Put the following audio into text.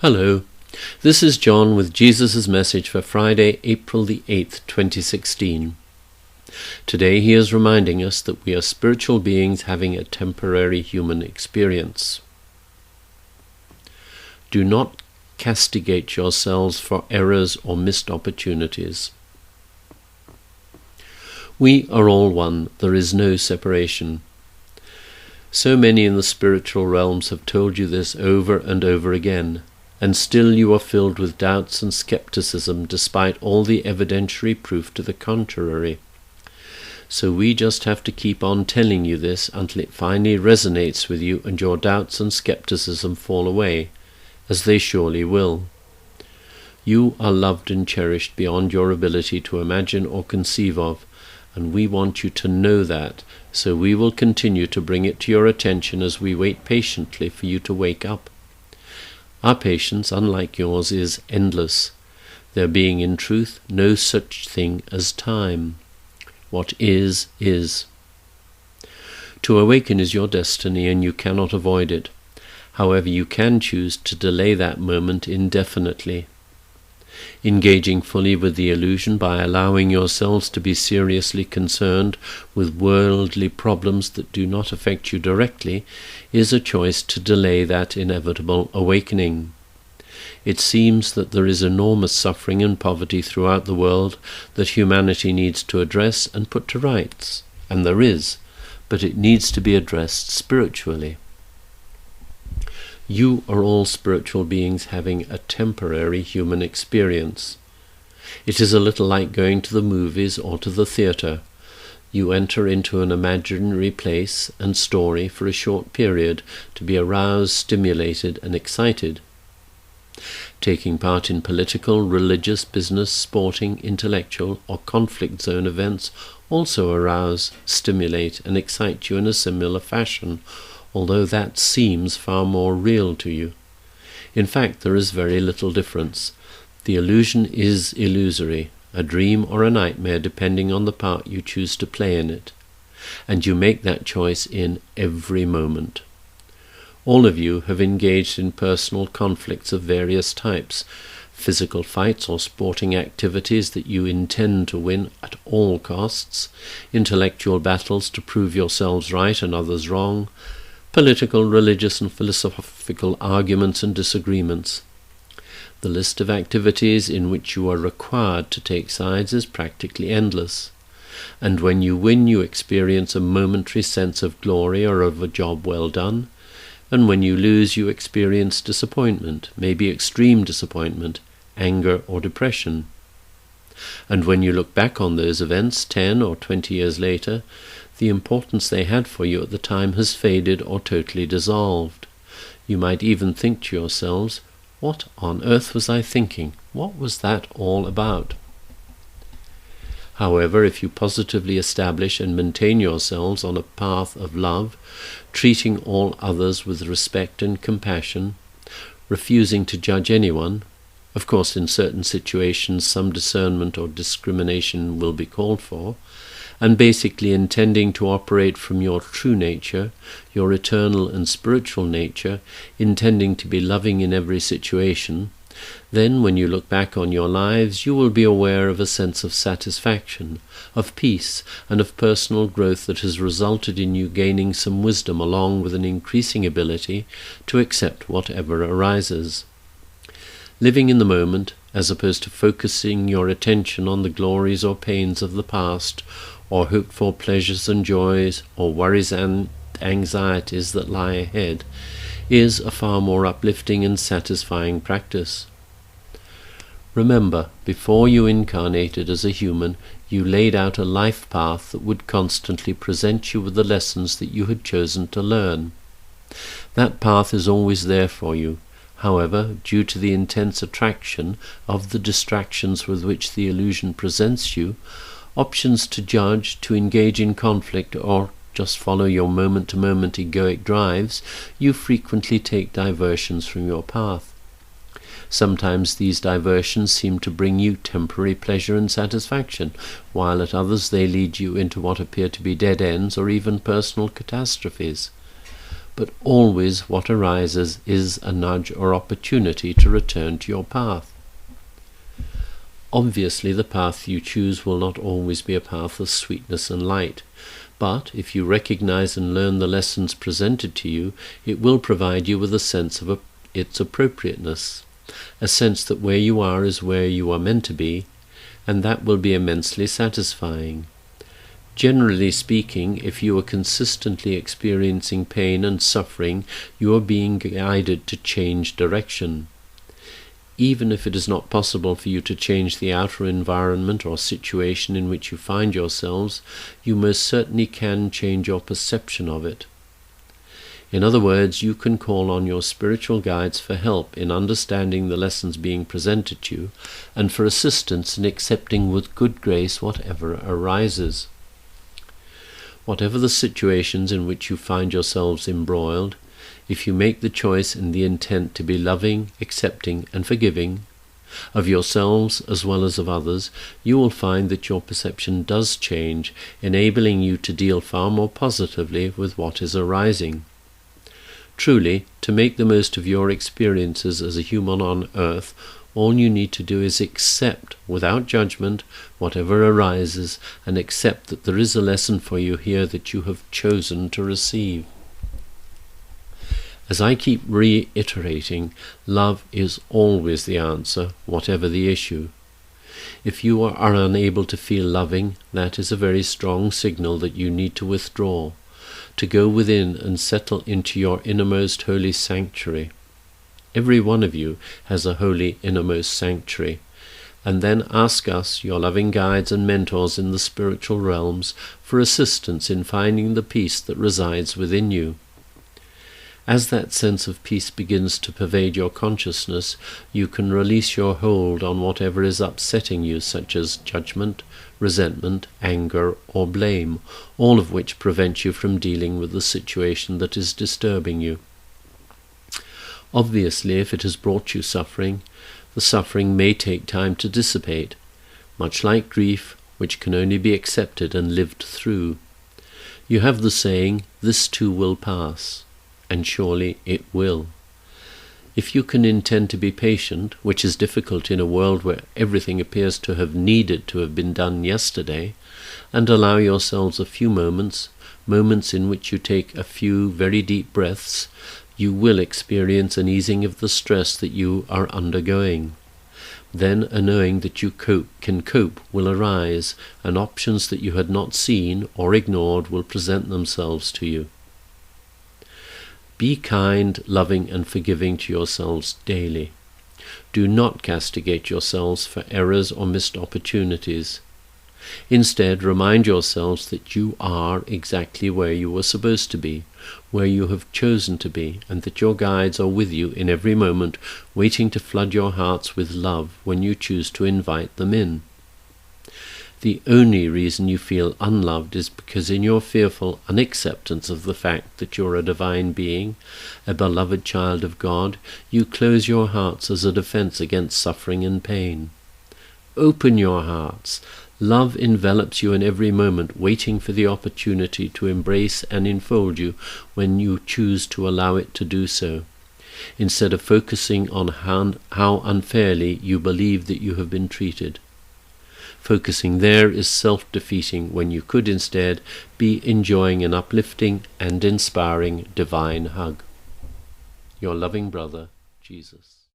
Hello, this is John with Jesus' message for Friday, April the 8th, 2016. Today he is reminding us that we are spiritual beings having a temporary human experience. Do not castigate yourselves for errors or missed opportunities. We are all one, there is no separation. So many in the spiritual realms have told you this over and over again. And still you are filled with doubts and skepticism despite all the evidentiary proof to the contrary. So we just have to keep on telling you this until it finally resonates with you and your doubts and skepticism fall away, as they surely will. You are loved and cherished beyond your ability to imagine or conceive of, and we want you to know that, so we will continue to bring it to your attention as we wait patiently for you to wake up. Our patience, unlike yours, is endless, there being in truth no such thing as time. What is, is. To awaken is your destiny, and you cannot avoid it. However, you can choose to delay that moment indefinitely. Engaging fully with the illusion by allowing yourselves to be seriously concerned with worldly problems that do not affect you directly is a choice to delay that inevitable awakening. It seems that there is enormous suffering and poverty throughout the world that humanity needs to address and put to rights, and there is, but it needs to be addressed spiritually. You are all spiritual beings having a temporary human experience. It is a little like going to the movies or to the theatre. You enter into an imaginary place and story for a short period to be aroused, stimulated, and excited. Taking part in political, religious, business, sporting, intellectual, or conflict zone events also arouse, stimulate, and excite you in a similar fashion, although that seems far more real to you. In fact, there is very little difference. The illusion is illusory, a dream or a nightmare depending on the part you choose to play in it, and you make that choice in every moment. All of you have engaged in personal conflicts of various types, physical fights or sporting activities that you intend to win at all costs, intellectual battles to prove yourselves right and others wrong, political, religious, and philosophical arguments and disagreements. The list of activities in which you are required to take sides is practically endless, and when you win you experience a momentary sense of glory or of a job well done, and when you lose you experience disappointment, maybe extreme disappointment, anger or depression. And when you look back on those events 10 or 20 years later, the importance they had for you at the time has faded or totally dissolved. You might even think to yourselves, what on earth was I thinking? What was that all about? However, if you positively establish and maintain yourselves on a path of love, treating all others with respect and compassion, refusing to judge anyone, of course in certain situations some discernment or discrimination will be called for, and basically intending to operate from your true nature, your eternal and spiritual nature, intending to be loving in every situation, then when you look back on your lives you will be aware of a sense of satisfaction, of peace, and of personal growth that has resulted in you gaining some wisdom along with an increasing ability to accept whatever arises. Living in the moment, as opposed to focusing your attention on the glories or pains of the past, or hoped-for pleasures and joys, or worries and anxieties that lie ahead, is a far more uplifting and satisfying practice. Remember, before you incarnated as a human, you laid out a life path that would constantly present you with the lessons that you had chosen to learn. That path is always there for you. However, due to the intense attraction of the distractions with which the illusion presents you, options to judge, to engage in conflict, or just follow your moment-to-moment egoic drives, you frequently take diversions from your path. Sometimes these diversions seem to bring you temporary pleasure and satisfaction, while at others they lead you into what appear to be dead ends or even personal catastrophes. but always what arises is a nudge or opportunity to return to your path. Obviously, the path you choose will not always be a path of sweetness and light, but if you recognize and learn the lessons presented to you, it will provide you with a sense of its appropriateness, a sense that where you are is where you are meant to be, and that will be immensely satisfying. Generally speaking, if you are consistently experiencing pain and suffering, you are being guided to change direction. Even if it is not possible for you to change the outer environment or situation in which you find yourselves, you most certainly can change your perception of it. In other words, you can call on your spiritual guides for help in understanding the lessons being presented to you, and for assistance in accepting with good grace whatever arises. Whatever the situations in which you find yourselves embroiled, if you make the choice and the intent to be loving, accepting, and forgiving, of yourselves as well as of others, you will find that your perception does change, enabling you to deal far more positively with what is arising. Truly, to make the most of your experiences as a human on earth, all you need to do is accept, without judgment, whatever arises, and accept that there is a lesson for you here that you have chosen to receive. As I keep reiterating, love is always the answer, whatever the issue. If you are unable to feel loving, that is a very strong signal that you need to withdraw, to go within and settle into your innermost holy sanctuary. Every one of you has a holy innermost sanctuary, and then ask us, your loving guides and mentors in the spiritual realms, for assistance in finding the peace that resides within you. As that sense of peace begins to pervade your consciousness, you can release your hold on whatever is upsetting you, such as judgment, resentment, anger, or blame, all of which prevent you from dealing with the situation that is disturbing you. Obviously, if it has brought you suffering, the suffering may take time to dissipate, much like grief, which can only be accepted and lived through. You have the saying, "This too will pass." And surely it will. If you can intend to be patient, which is difficult in a world where everything appears to have needed to have been done yesterday, and allow yourselves a few moments in which you take a few very deep breaths, you will experience an easing of the stress that you are undergoing. Then a knowing that you can cope will arise, and options that you had not seen or ignored will present themselves to you. Be kind, loving, and forgiving to yourselves daily. Do not castigate yourselves for errors or missed opportunities. Instead, remind yourselves that you are exactly where you were supposed to be, where you have chosen to be, and that your guides are with you in every moment, waiting to flood your hearts with love when you choose to invite them in. The only reason you feel unloved is because in your fearful unacceptance of the fact that you're a divine being, a beloved child of God, you close your hearts as a defense against suffering and pain. Open your hearts. Love envelops you in every moment, waiting for the opportunity to embrace and enfold you when you choose to allow it to do so, instead of focusing on how unfairly you believe that you have been treated. Focusing there is self-defeating when you could instead be enjoying an uplifting and inspiring divine hug. Your loving brother, Jesus.